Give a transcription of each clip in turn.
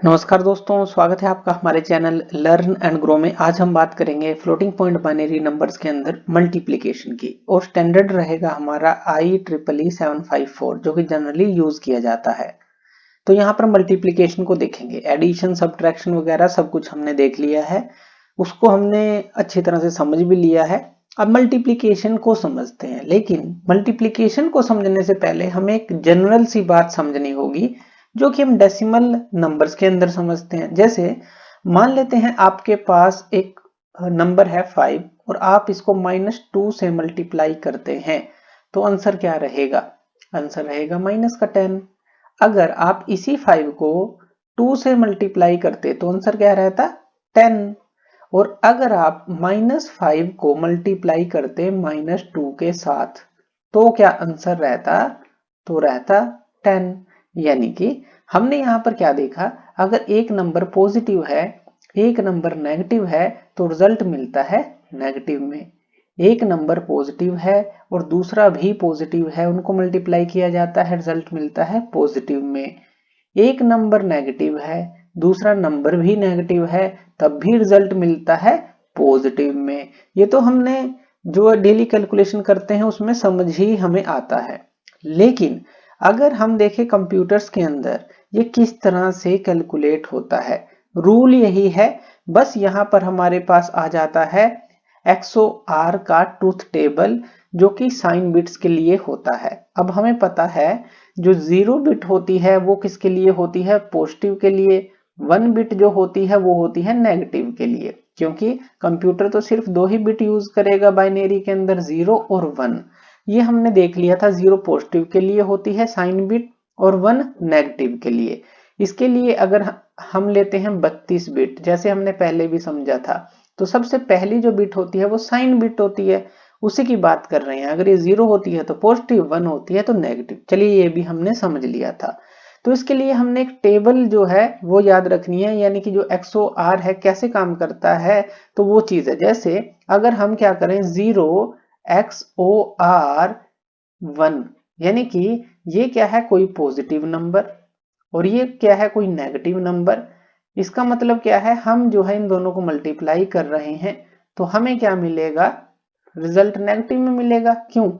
नमस्कार दोस्तों, स्वागत है आपका हमारे चैनल लर्न एंड ग्रो में। आज हम बात करेंगे फ्लोटिंग पॉइंट बाइनरी नंबर्स के अंदर मल्टीप्लिकेशन की, और स्टैंडर्ड रहेगा हमारा IEEE 754 जो कि जनरली यूज किया जाता है। तो यहाँ पर मल्टीप्लिकेशन को देखेंगे, एडिशन सब्ट्रैक्शन वगैरह सब कुछ हमने देख लिया है, उसको हमने अच्छी तरह से समझ भी लिया है। अब मल्टीप्लिकेशन को समझते हैं, लेकिन मल्टीप्लिकेशन को समझने से पहले हमें एक जनरल सी बात समझनी होगी जो कि हम डेसिमल नंबर्स के अंदर समझते हैं। जैसे मान लेते हैं आपके पास एक नंबर है 5 और आप इसको -2 से मल्टीप्लाई करते हैं, तो आंसर क्या रहेगा? आंसर रहेगा -10। अगर आप इसी 5 को 2 से मल्टीप्लाई करते तो आंसर क्या रहता? 10। और अगर आप -5 को मल्टीप्लाई करते -2 के साथ, तो क्या आंसर रहता? तो रहता 10। यानी कि हमने यहां पर क्या देखा, अगर एक नंबर पॉजिटिव है, एक नंबर नेगेटिव है, तो रिजल्ट मिलता है नेगेटिव में। एक नंबर पॉजिटिव है और दूसरा भी पॉजिटिव है, उनको मल्टीप्लाई किया जाता है, रिजल्ट मिलता है पॉजिटिव में। एक नंबर नेगेटिव है, दूसरा नंबर भी नेगेटिव है, तब भी रिजल्ट मिलता है पॉजिटिव में। ये तो हमने जो डेली कैलकुलेशन करते हैं उसमें समझ ही हमें आता है। लेकिन अगर हम देखें कंप्यूटर्स के अंदर ये किस तरह से कैलकुलेट होता है, रूल यही है। बस यहां पर हमारे पास आ जाता है XOR का ट्रूथ टेबल, जो कि साइन बिट्स के लिए होता है। अब हमें पता है जो 0 बिट होती है वो किसके लिए होती है? पॉजिटिव के लिए। 1 बिट जो होती है वो होती है नेगेटिव के लिए, क्योंकि कंप्यूटर तो सिर्फ 2 ही बिट यूज करेगा बाइनरी के अंदर, 0 और 1। ये हमने देख लिया था, 0 पॉजिटिव के लिए होती है साइन बिट और 1 नेगेटिव के लिए। इसके लिए अगर हम लेते हैं 32 बिट, जैसे हमने पहले भी समझा था, तो सबसे पहली जो बिट होती है वो साइन बिट होती है, उसी की बात कर रहे हैं। अगर ये 0 होती है तो पॉजिटिव, 1 होती है तो नेगेटिव। चलिए ये भी हमने समझ लिया था। तो इसके लिए हमने एक टेबल जो है वो याद रखनी है, यानी कि जो XOR है कैसे काम करता है, तो वो चीज है। जैसे अगर हम क्या करें, 0 XOR 1, यानी कि ये क्या है? कोई पॉजिटिव नंबर, और ये क्या है? कोई नेगेटिव नंबर। इसका मतलब क्या है? हम जो है इन दोनों को मल्टीप्लाई कर रहे हैं, तो हमें क्या मिलेगा? रिजल्ट नेगेटिव में मिलेगा। क्यों?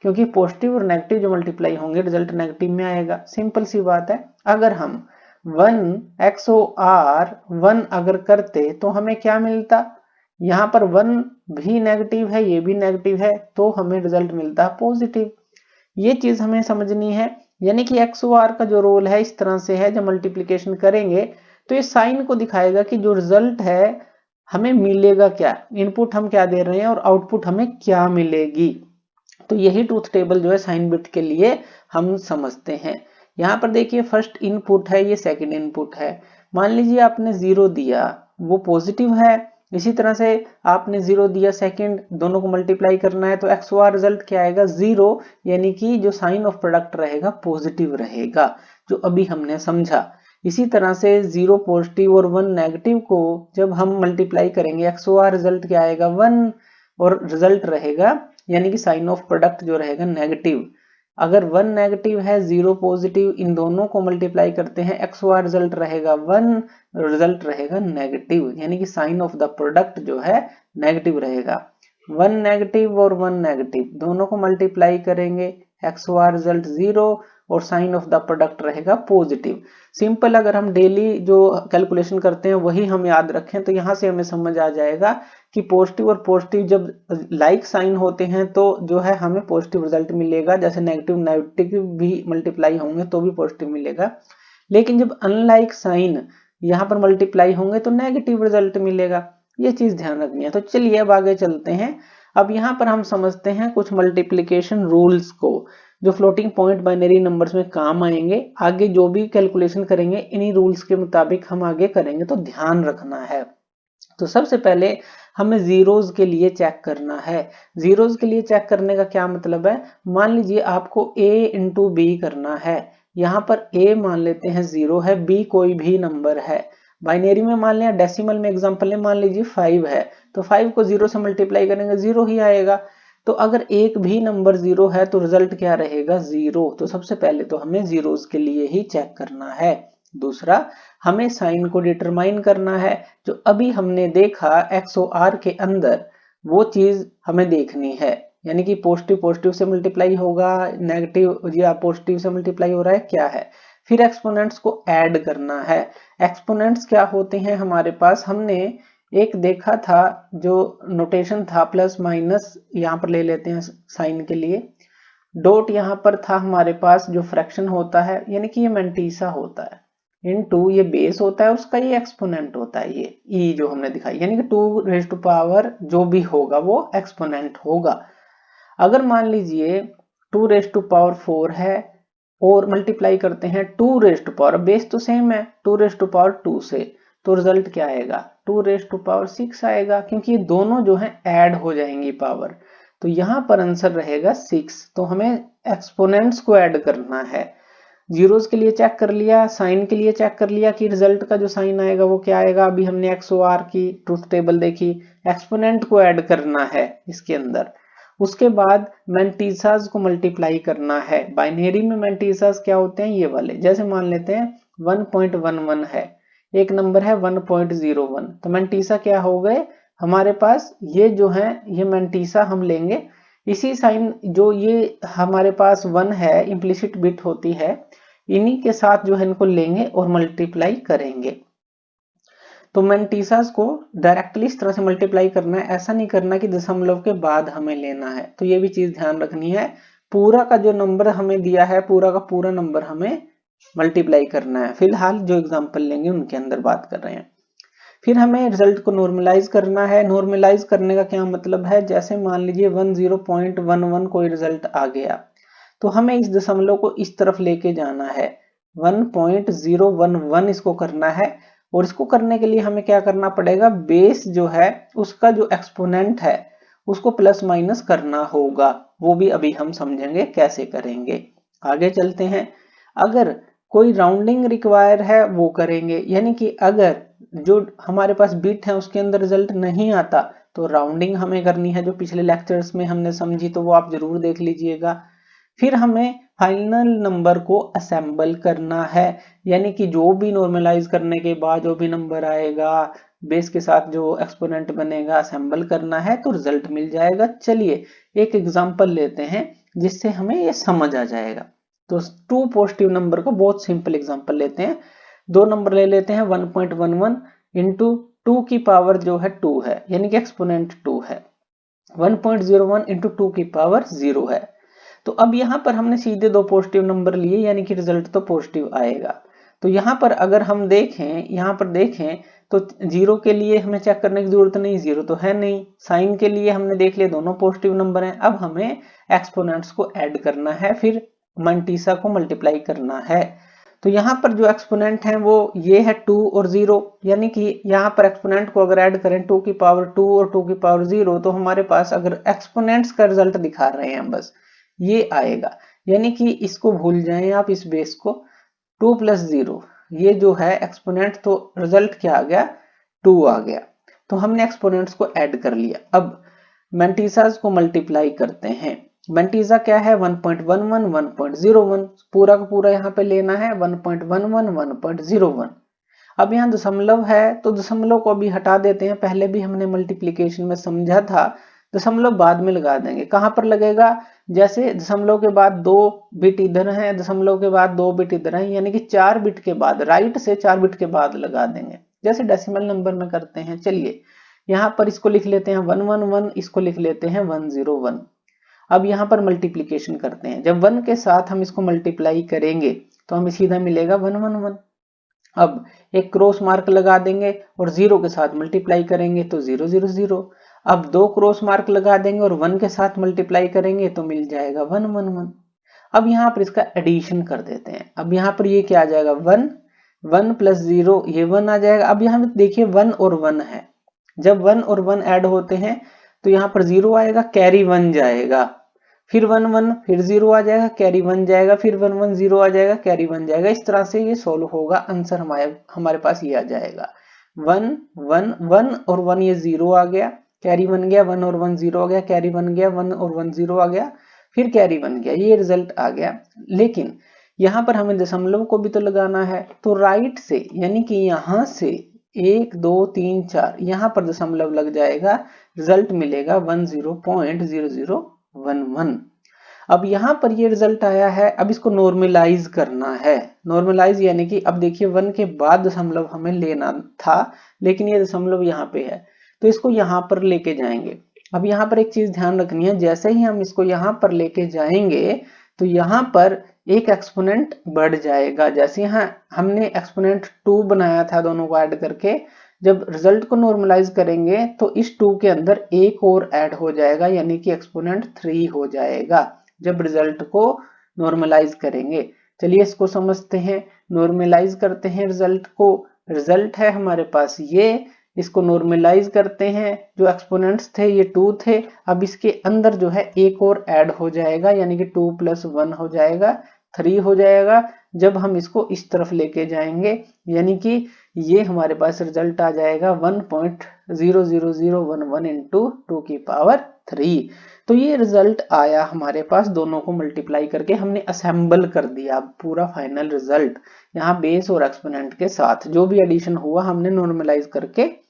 क्योंकि पॉजिटिव और नेगेटिव जो मल्टीप्लाई होंगे रिजल्ट नेगेटिव में आएगा। सिंपल सी बात है। अगर हम 1 XOR 1 अगर करते तो हमें क्या मिलता? यहाँ पर 1 भी नेगेटिव है, ये भी नेगेटिव है, तो हमें रिजल्ट मिलता पॉजिटिव। ये चीज हमें समझनी है। यानी कि XOR का जो रोल है इस तरह से है, जब मल्टीप्लिकेशन करेंगे तो ये साइन को दिखाएगा कि जो रिजल्ट है हमें मिलेगा क्या, इनपुट हम क्या दे रहे हैं और आउटपुट हमें क्या मिलेगी। तो यही ट्रूथ टेबल जो है साइन बिट के लिए हम समझते हैं। यहाँ पर देखिए, फर्स्ट इनपुट है, ये सेकंड इनपुट है। मान लीजिए आपने 0 दिया, वो पॉजिटिव है। इसी तरह से आपने 0 दिया सेकंड, दोनों को मल्टीप्लाई करना है, तो XOR रिजल्ट क्या आएगा? 0। यानी कि जो साइन ऑफ प्रोडक्ट रहेगा पॉजिटिव रहेगा, जो अभी हमने समझा। इसी तरह से 0 पॉजिटिव और 1 नेगेटिव को जब हम मल्टीप्लाई करेंगे, XOR रिजल्ट क्या आएगा? 1, और रिजल्ट रहेगा यानी कि साइन ऑफ प्रोडक्ट जो रहेगा नेगेटिव। अगर 1 नेगेटिव है, 0 पॉजिटिव, इन दोनों को मल्टीप्लाई करते हैं, XOR रिजल्ट रहेगा 1, रिजल्ट रहेगा नेगेटिव, यानी कि साइन ऑफ द प्रोडक्ट जो है नेगेटिव रहेगा। 1 नेगेटिव और 1 नेगेटिव दोनों को मल्टीप्लाई करेंगे, XOR रिजल्ट 0 और साइन ऑफ द प्रोडक्ट रहेगा पॉजिटिव। सिंपल, अगर हम डेली जो कैलकुलेशन करते हैं वही हम याद रखें तो यहां से हमें समझ आ जाएगा कि पॉजिटिव और पॉजिटिव जब लाइक साइन होते हैं तो जो है हमें पॉजिटिव रिजल्ट मिलेगा। जैसे नेगेटिव नेगेटिव भी मल्टीप्लाई होंगे तो भी पॉजिटिव मिलेगा, लेकिन जब अनलाइक साइन यहाँ पर मल्टीप्लाई होंगे तो नेगेटिव रिजल्ट मिलेगा। ये चीज ध्यान रखनी है। तो चलिए अब आगे चलते हैं। अब यहाँ पर हम समझते हैं कुछ मल्टीप्लिकेशन रूल्स को, जो फ्लोटिंग पॉइंट बाइनरी नंबर्स में काम आएंगे। आगे जो भी कैलकुलेशन करेंगे इन्हीं रूल्स के मुताबिक हम आगे करेंगे, तो ध्यान रखना है। तो सबसे पहले हमें जीरोज के लिए चेक करना है। जीरोज के लिए चेक करने का क्या मतलब है? मान लीजिए आपको a इंटू बी करना है। यहाँ पर a मान लेते हैं 0 है, b कोई भी नंबर है। बाइनरी में मान लिया, डेसिमल में एग्जांपल है, मान लीजिए 5 है, तो 5 को 0 से मल्टीप्लाई करेंगे 0 ही आएगा। तो अगर एक भी नंबर 0 है तो रिजल्ट क्या रहेगा? 0। तो सबसे पहले तो हमें जीरोज के लिए ही चेक करना है। दूसरा हमें साइन को डिटरमाइन करना है, जो अभी हमने देखा एक्स और आर के अंदर वो चीज हमें देखनी है, यानी कि पॉजिटिव पॉजिटिव से मल्टीप्लाई होगा, नेगेटिव या पॉजिटिव से मल्टीप्लाई हो रहा है क्या है। फिर एक्सपोनेंट्स को ऐड करना है। एक्सपोनेंट्स क्या होते हैं हमारे पास, हमने एक देखा था जो नोटेशन था प्लस माइनस, यहाँ पर ले लेते हैं साइन के लिए, डॉट यहाँ पर था हमारे पास जो फ्रैक्शन होता है, यानी कि ये मैंटीसा होता है, इनटू ये बेस होता है उसका, ये एक्सपोनेंट होता है, ये ई जो हमने दिखाई, यानी कि 2 रेज़ टू पावर जो भी होगा वो एक्सपोनेंट होगा। अगर मान लीजिए 2 रेज़ टू पावर 4 है और मल्टीप्लाई करते हैं 2 रेज़ टू पावर, बेस तो सेम है 2 रेज़ टू पावर 2 से, तो रिजल्ट क्या आएगा 2 रेज़ टू पावर 6 आएगा, क्योंकि ये दोनों जो है ऐड हो जाएंगी पावर। तो यहां पर आंसर रहेगा 6। तो हमें एक्सपोनेंट्स को ऐड करना है। जीरोस के लिए चेक कर लिया, साइन के लिए चेक कर लिया कि रिजल्ट का जो साइन आएगा वो क्या आएगा। अभी हमने एक्स और आर की ट्रूथ टेबल देखी, एक्सपोनेंट को ऐड करना है इसके अंदर। उसके बाद मैंटीसास को मल्टीप्लाई करना है। बाइनरी में मैंटीसास क्या होते हैं, ये वाले, जैसे मान लेते हैं 1.11 है, एक नंबर है 1.01, तो मैंटीसा क्या हो गए हमारे पास, ये जो है ये मैंटीसा हम लेंगे। इसी साइन जो ये हमारे पास 1 है इम्प्लिसिट बिट होती है, इन्हीं के साथ जो है इनको लेंगे और मल्टीप्लाई करेंगे। तो मैंटीसास को डायरेक्टली इस तरह से मल्टीप्लाई करना है, ऐसा नहीं करना कि दशमलव के बाद हमें लेना है। तो ये भी चीज ध्यान रखनी है, पूरा का जो नंबर हमें दिया है पूरा का पूरा नंबर हमें मल्टीप्लाई करना है। फिलहाल जो एग्जांपल लेंगे उनके अंदर बात कर रहे हैं। फिर हमें रिजल्ट को नॉर्मलाइज करना है। नॉर्मलाइज करने का क्या मतलब है, जैसे मान लीजिए 10.11 कोई रिजल्ट आ गया, तो हमें इस दशमलव को इस तरफ लेके जाना है, 1.011 इसको करना है। और इसको करने के लिए हमें क्या करना पड़ेगा, बेस जो है उसका जो एक्सपोनेंट है उसको प्लस माइनस करना होगा, वो भी अभी हम समझेंगे कैसे करेंगे। आगे चलते हैं। अगर कोई राउंडिंग रिक्वायर है वो करेंगे, यानी कि अगर जो हमारे पास बिट है उसके अंदर रिजल्ट नहीं आता तो राउंडिंग हमें करनी है, जो पिछले लेक्चर्स में हमने समझी, तो वो आप जरूर देख लीजिएगा। फिर हमें फाइनल नंबर को असेंबल करना है, यानी कि जो भी नॉर्मलाइज करने के बाद जो भी नंबर आएगा बेस के साथ जो एक्सपोनेंट बनेगा असेंबल करना है तो रिजल्ट मिल जाएगा। चलिए एक एग्जांपल लेते हैं जिससे हमें ये समझ आ जाएगा। तो 2 पॉजिटिव नंबर का बहुत सिंपल एग्जांपल लेते हैं। दो नंबर ले लेते हैं 1.11 इंटू 2 की पावर जो है 2 है, यानी कि एक्सपोनेंट 2 है, 1.01 इंटू 2 की पावर 0 है। तो अब यहाँ पर हमने सीधे दो पॉजिटिव नंबर लिए, यानी कि रिजल्ट तो पॉजिटिव आएगा। तो यहाँ पर अगर हम देखें, यहाँ पर देखें तो जीरो के लिए हमें चेक करने की जरूरत नहीं, जीरो तो है नहीं। साइन के लिए हमने देख लिया दोनों पॉजिटिव नंबर हैं। अब हमें एक्सपोनेंट्स को ऐड करना है, फिर मैंटीसा को मल्टीप्लाई करना है। तो यहाँ पर जो एक्सपोनेंट है वो ये है 2 और 0, यानी कि यहाँ पर एक्सपोनेंट को अगर ऐड करें 2 की पावर 2 और 2 की पावर 0, तो हमारे पास अगर एक्सपोनेंट्स का रिजल्ट दिखा रहे हैं बस ये आएगा, यानी कि इसको भूल जाएं आप, इस बेस को 2 प्लस 0 ये जो है एक्सपोनेंट, तो रिजल्ट क्या आ गया 2 आ गया। तो हमने एक्सपोनेंट्स को ऐड कर लिया। अब मैंटीसास को मल्टीप्लाई करते हैं। मैंटीसा क्या है 1.11 1.01, पूरा का पूरा यहाँ पे लेना है 1.11 1.01। अब यहाँ दशमलव है तो दशमलव को अभी हटा देते हैं, पहले भी हमने मल्टीप्लिकेशन में समझा था, दशमलव बाद में लगा देंगे। कहां पर लगेगा, जैसे दशमलव के बाद 2 बिट इधर है, दशमलव के बाद 2 बिट इधर है, यानी कि 4 बिट के बाद, राइट से 4 बिट के बाद लगा देंगे, जैसे डेसिमल नंबर में करते हैं। चलिए यहाँ पर इसको लिख लेते हैं 111, इसको लिख लेते हैं 101। अब यहाँ पर मल्टीप्लीकेशन करते हैं, जब 1 के साथ हम इसको मल्टीप्लाई करेंगे तो हमें सीधा मिलेगा 111। अब एक क्रॉस मार्क लगा देंगे और 0 के साथ मल्टीप्लाई करेंगे तो 0 0 0। अब 2 क्रॉस मार्क लगा देंगे और 1 के साथ मल्टीप्लाई करेंगे तो मिल जाएगा 1 1 1। अब यहाँ पर इसका एडिशन कर देते हैं। अब यहाँ पर ये क्या आ जाएगा 1 1 प्लस 0 ये 1 आ जाएगा। अब यहाँ देखिए 1 और 1 है, जब 1 और 1 ऐड होते हैं तो यहाँ पर 0 आएगा, कैरी 1 जाएगा, फिर 1 1 फिर 0 आ जाएगा, कैरी 1 जाएगा, फिर 1 1 0 आ जाएगा, कैरी 1 जाएगा। इस तरह से ये सोल्व होगा, आंसर हमारे पास ये आ जाएगा 1 1 1 और 1 ये 0 आ गया, कैरी 1 गया, 1 और 1 0 आ गया, कैरी 1 गया, 1 और 1 0 आ गया, फिर कैरी 1 गया, ये रिजल्ट आ गया। लेकिन यहाँ पर हमें दशमलव को भी तो लगाना है, तो राइट से यानी कि यहाँ से 1 2 3 4 यहाँ पर दशमलव लग जाएगा, रिजल्ट मिलेगा 10.0011। अब यहाँ पर ये रिजल्ट आया है, अब इसको नॉर्मलाइज करना है। नॉर्मलाइज यानी कि अब देखिए 1 के बाद दशमलव हमें लेना था, लेकिन ये दशमलव यहाँ पे है, तो इसको यहाँ पर लेके जाएंगे। अब यहाँ पर एक चीज ध्यान रखनी है, जैसे ही हम इसको यहाँ पर लेके जाएंगे तो यहाँ पर एक एक्सपोनेंट बढ़ जाएगा। जैसे यहाँ हमने एक्सपोनेंट 2 बनाया था दोनों को ऐड करके, जब रिजल्ट को नॉर्मलाइज करेंगे तो इस 2 के अंदर एक और ऐड हो जाएगा, यानी कि एक्सपोनेंट 3 हो जाएगा जब रिजल्ट को नॉर्मलाइज करेंगे। चलिए इसको समझते हैं, नॉर्मलाइज करते हैं रिजल्ट को। रिजल्ट है हमारे पास ये, इसको नॉर्मलाइज करते हैं, जो एक्सपोनेंट्स थे ये 2 थे, अब इसके अंदर जो है एक और ऐड हो जाएगा, यानी कि 2 + 1 हो जाएगा, 3 हो जाएगा जब हम इसको इस तरफ लेके जाएंगे, यानी कि ये हमारे पास रिजल्ट आ जाएगा 1.00011 इंटू 2 की पावर 3। तो ये रिजल्ट आया हमारे पास, दोनों को मल्टीप्लाई करके हमने असेंबल कर दिया पूरा फाइनल रिजल्ट। यहाँ बेस और एक्सपोनेंट के साथ जो भी एडिशन हुआ हमने नॉर्मलाइज करके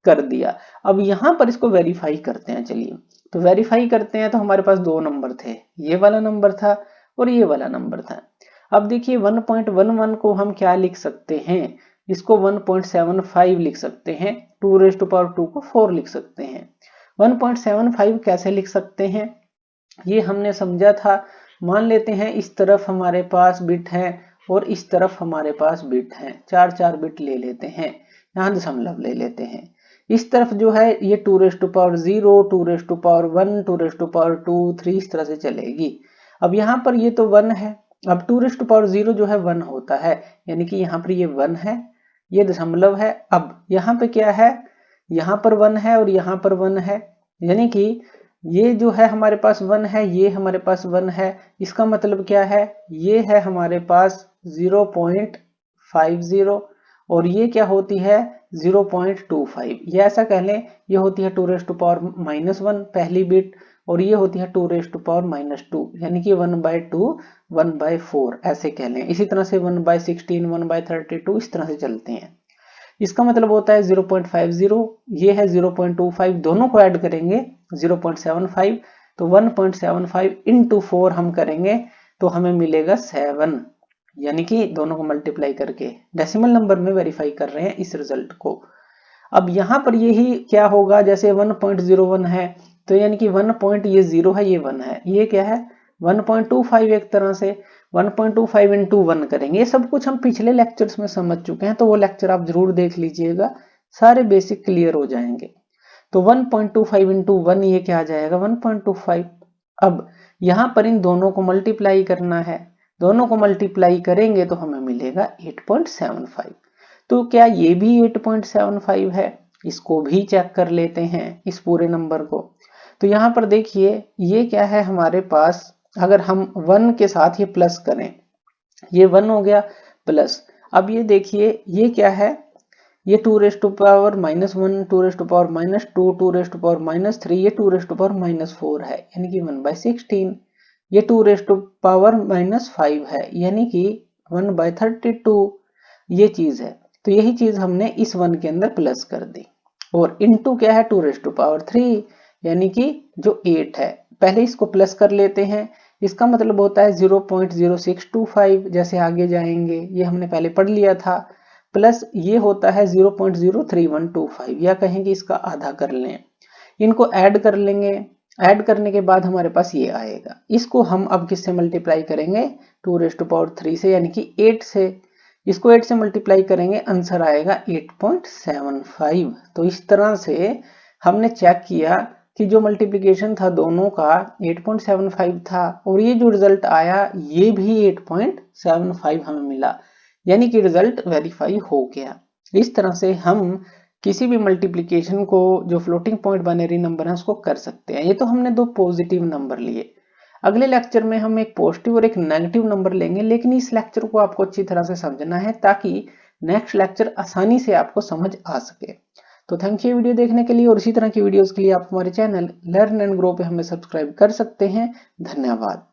कर दिया। अब यहाँ पर इसको वेरीफाई करते हैं। चलिए तो वेरीफाई करते हैं, तो हमारे पास 2 नंबर थे, ये वाला नंबर था और ये वाला नंबर था। अब देखिए 1.11 को हम क्या लिख सकते हैं, इसको 1.75 लिख सकते हैं, 2⁻² को 4 लिख सकते हैं। 1.75 कैसे लिख सकते हैं ये हमने समझा था। मान लेते हैं इस तरफ हमारे पास बिट है और इस तरफ हमारे पास बिट है, 4 बिट ले लेते हैं, यहाँ दशमलव ले लेते हैं। इस तरफ जो है ये 2⁻0, 2⁻1, 2⁻2, 3 इस तरह से चलेगी। अब यहाँ पर ये तो 1 है, अब 2⁻0 जो है 1 होता है, यानी कि यहाँ पर ये 1 है, ये दशमलव है। अब यहाँ पे क्या है, यहाँ पर 1 है और यहाँ पर 1 है, यानी कि ये जो है हमारे पास 1 है, ये हमारे पास 1 है। इसका मतलब क्या है, ये है हमारे पास 0.50 और ये क्या होती है 0.25। ये ऐसा कह लें, ये होती है 2⁻⁻1 पहली बिट और ये होती है 2⁻⁻2, यानी कि 1/2 1/4 ऐसे कह लें। इसी तरह से 1/16 1/32 इस तरह से चलते हैं। इसका मतलब होता है 0.50, ये है 0.25, दोनों को ऐड करेंगे 0.75, तो 1.75 इंटू 4 हम करेंगे तो हमें मिलेगा 7, यानी कि दोनों को मल्टीप्लाई करके डेसिमल नंबर में वेरीफाई कर रहे हैं इस रिजल्ट को। अब यहाँ पर यही क्या होगा, जैसे 1.01 है तो यानी कि 1 पॉइंट ये 0 है, ये 1 है, ये क्या है 1.25 एक तरह से 1.25 इंटू 1 करेंगे। ये सब कुछ हम पिछले लेक्चर्स में समझ चुके हैं, तो वो लेक्चर आप जरूर देख लीजिएगा, सारे बेसिक क्लियर हो जाएंगे। तो 1.25 इंटू 1 ये क्या आ जाएगा 1.25। अब यहाँ पर इन दोनों को मल्टीप्लाई करना है, दोनों को मल्टीप्लाई करेंगे तो हमें मिलेगा 8.75। तो क्या ये भी 8.75 है, इसको भी चेक कर लेते हैं इस पूरे नंबर को। तो यहाँ पर देखिए ये क्या है हमारे पास, अगर हम 1 के साथ ये प्लस करें, ये 1 हो गया प्लस, अब ये देखिए ये क्या है, ये 2⁻⁻1 2⁻⁻2 2⁻⁻3 ये 2⁻⁻4 है, यानी कि 1/16। ये 2⁻5 है, यानी कि 1/32 ये चीज है। तो यही चीज हमने इस 1 के अंदर प्लस कर दी, और इनटू क्या है 2⁻3 यानी कि जो 8 है। पहले इसको प्लस कर लेते हैं, इसका मतलब होता है 0.0625, जैसे आगे जाएंगे ये हमने पहले पढ़ लिया था, प्लस ये होता है 0.03125, या कहेंगे इसका आधा कर लें। इनको ऐड कर लेंगे, ऐड करने के बाद हमारे पास ये आएगा, इसको हम अब किससे मल्टीप्लाई करेंगे 2⁻3 से, यानी कि 8 से। इसको 8 से मल्टीप्लाई करेंगे, आंसर आएगा 8.75। तो इस तरह से हमने चेक किया कि जो मल्टीप्लिकेशन था दोनों का 8.75 था, और ये जो रिजल्ट आया ये भी 8.75 हमें मिला, यानी कि रिजल्ट वेरीफाई हो गया। इस तरह से हम किसी भी मल्टीप्लिकेशन को जो फ्लोटिंग पॉइंट बाइनरी नंबर है उसको कर सकते हैं। ये तो हमने 2 पॉजिटिव नंबर लिए। अगले लेक्चर में हम एक पॉजिटिव और एक नेगेटिव नंबर लेंगे, लेकिन इस लेक्चर को आपको अच्छी तरह से समझना है ताकि नेक्स्ट लेक्चर आसानी से आपको समझ आ सके। तो थैंक यू वीडियो देखने के लिए, और इसी तरह की वीडियोस के लिए आप हमारे चैनल लर्न एंड ग्रो पे हमें सब्सक्राइब कर सकते हैं। धन्यवाद।